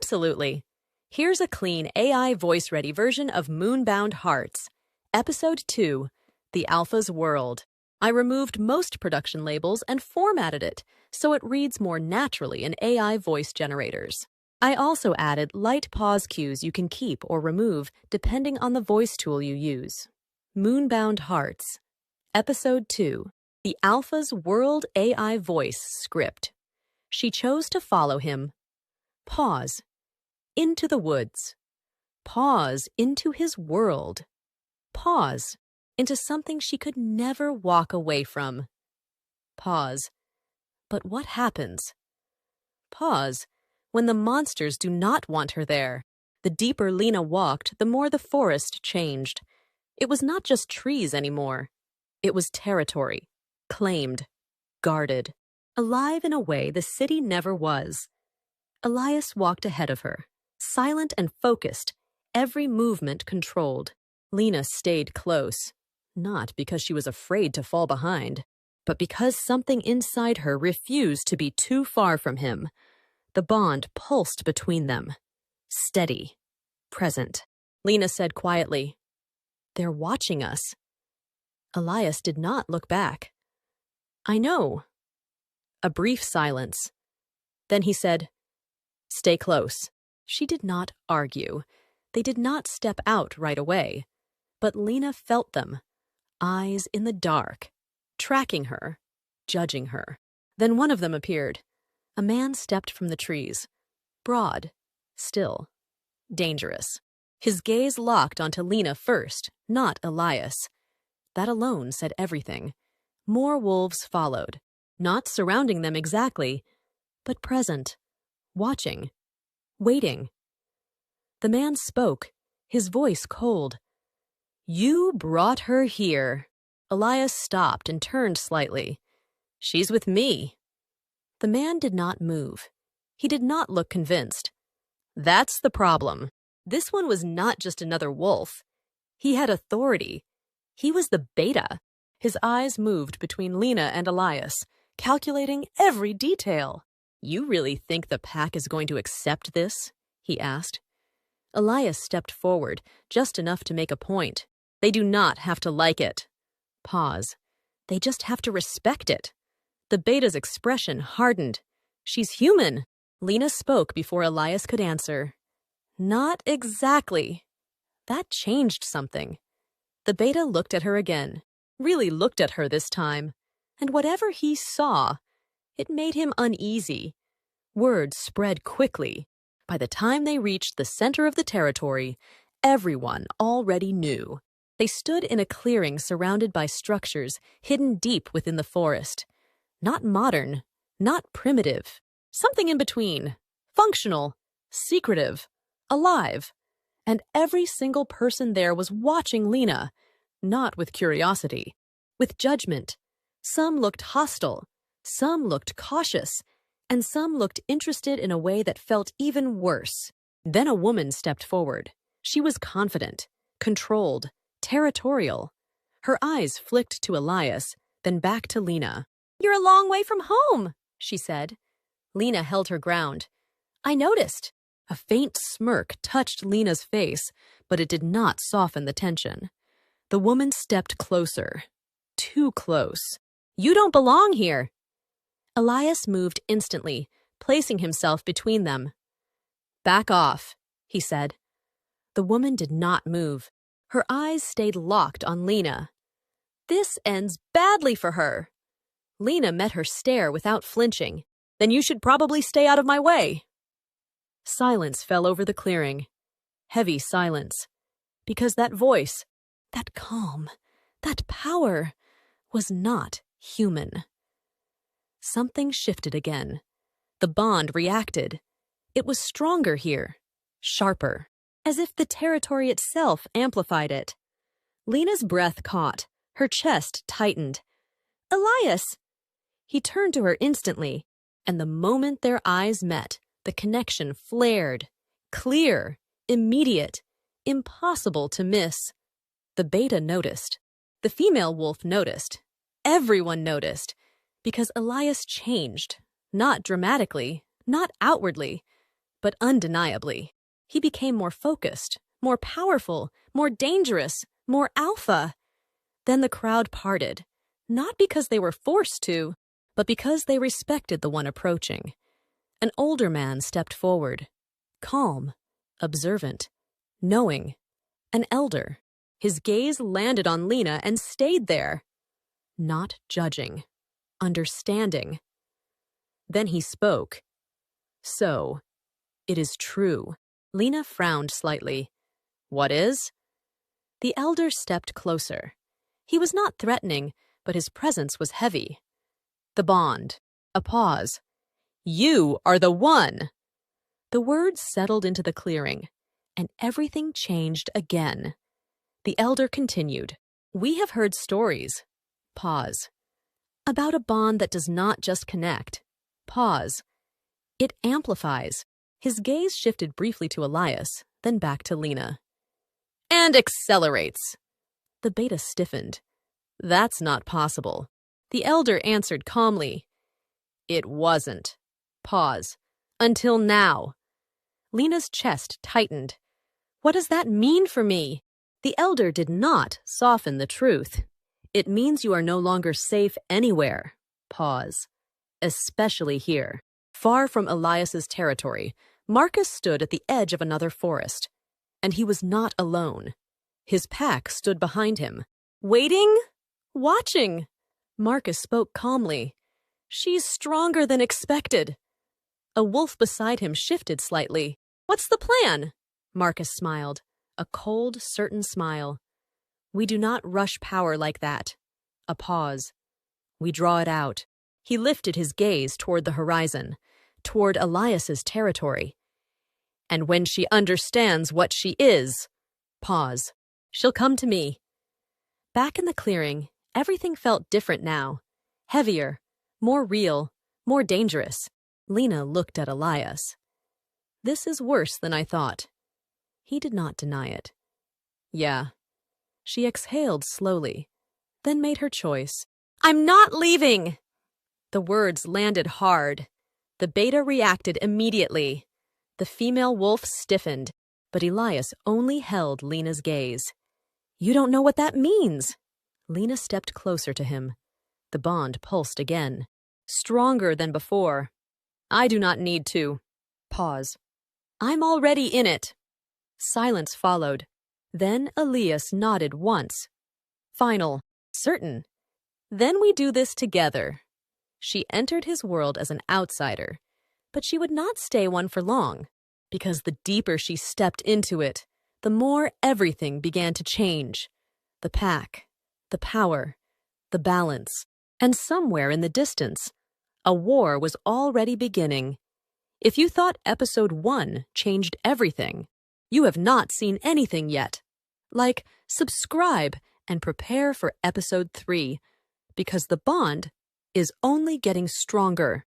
Absolutely. Here's a clean AI voice-ready version of Moonbound Hearts. Episode 2, The Alpha's World. I removed most production labels and formatted it so it reads more naturally in AI voice generators. I also added light pause cues you can keep or remove depending on the voice tool you use. Moonbound Hearts. Episode 2, The Alpha's World AI Voice Script. She chose to follow him. Pause. Into the woods. Pause into his world. Pause into something she could never walk away from. Pause. But what happens? Pause. When the monsters do not want her there. The deeper Lena walked, the more the forest changed. It was not just trees anymore. It was territory. Claimed. Guarded. Alive in a way the city never was. Elias walked ahead of her, silent and focused, every movement controlled. Lena stayed close, not because she was afraid to fall behind, but because something inside her refused to be too far from him. The bond pulsed between them. Steady. Present. Lena said quietly, "They're watching us." Elias did not look back. "I know." A brief silence. Then he said, "Stay close." She did not argue. They did not step out right away. But Lena felt them, eyes in the dark, tracking her, judging her. Then one of them appeared. A man stepped from the trees, broad, still, dangerous. His gaze locked onto Lena first, not Elias. That alone said everything. More wolves followed, not surrounding them exactly, but present, watching, waiting. The man spoke, his voice cold. "You brought her here." Elias stopped and turned slightly. "She's with me." The man did not move. He did not look convinced. That's the problem. This one was not just another wolf. He had authority. He was the beta. His eyes moved between Lena and Elias, calculating every detail. "You really think the pack is going to accept this?" he asked. Elias stepped forward, just enough to make a point. "They do not have to like it." Pause. "They just have to respect it." The beta's expression hardened. "She's human." Lena spoke before Elias could answer. "Not exactly." That changed something. The beta looked at her again, really looked at her this time, and whatever he saw, it made him uneasy. Words spread quickly. By the time they reached the center of the territory, everyone already knew. They stood in a clearing surrounded by structures hidden deep within the forest. Not modern, not primitive, something in between, functional, secretive, alive. And every single person there was watching Lena, not with curiosity, with judgment. Some looked hostile, some looked cautious, and some looked interested in a way that felt even worse. Then a woman stepped forward. She was confident, controlled, territorial. Her eyes flicked to Elias, then back to Lena. "You're a long way from home," she said. Lena held her ground. "I noticed." A faint smirk touched Lena's face, but it did not soften the tension. The woman stepped closer. Too close. "You don't belong here." Elias moved instantly, placing himself between them. "Back off," he said. The woman did not move. Her eyes stayed locked on Lena. "This ends badly for her." Lena met her stare without flinching. "Then you should probably stay out of my way." Silence fell over the clearing. Heavy silence. Because that voice, that calm, that power, was not human. Something shifted again. The bond reacted. It was stronger here, sharper, as if the territory itself amplified it. Lena's breath caught, her chest tightened. "Elias!" He turned to her instantly, and the moment their eyes met, the connection flared. Clear, immediate, impossible to miss. The beta noticed. The female wolf noticed. Everyone noticed. Because Elias changed. Not dramatically, not outwardly, but undeniably. He became more focused, more powerful, more dangerous, more alpha. Then the crowd parted, not because they were forced to, but because they respected the one approaching. An older man stepped forward, calm, observant, knowing, an elder. His gaze landed on Lena and stayed there, not judging, understanding. Then he spoke. So, it is true. Lena frowned slightly. What is? The elder stepped closer. He was not threatening, but his presence was heavy. The bond. A pause. You are the one! The words settled into the clearing, and everything changed again. The elder continued. We have heard stories. Pause. About a bond that does not just connect. Pause. It amplifies. His gaze shifted briefly to Elias, then back to Lena. And accelerates. The beta stiffened. That's not possible. The elder answered calmly. It wasn't. Pause. Until now. Lena's chest tightened. What does that mean for me? The elder did not soften the truth. It means you are no longer safe anywhere. Pause. Especially here. Far from Elias's territory, Marcus stood at the edge of another forest. And he was not alone. His pack stood behind him. Waiting? Watching. Marcus spoke calmly. She's stronger than expected. A wolf beside him shifted slightly. What's the plan? Marcus smiled. A cold, certain smile. We do not rush power like that. A pause. We draw it out. He lifted his gaze toward the horizon, toward Elias's territory. And when she understands what she is, pause. She'll come to me. Back in the clearing, everything felt different now. Heavier, more real, more dangerous. Lena looked at Elias. This is worse than I thought. He did not deny it. Yeah. She exhaled slowly, then made her choice. I'm not leaving! The words landed hard. The beta reacted immediately. The female wolf stiffened, but Elias only held Lena's gaze. You don't know what that means. Lena stepped closer to him. The bond pulsed again, stronger than before. I do not need to. Pause. I'm already in it. Silence followed. Then Elias nodded once. Final. Certain. Then we do this together. She entered his world as an outsider, but she would not stay one for long, because the deeper she stepped into it, the more everything began to change. The pack, the power, the balance, and somewhere in the distance, a war was already beginning. If you thought episode 1 changed everything, you have not seen anything yet. Like, subscribe and prepare for episode 3, because the bond is only getting stronger.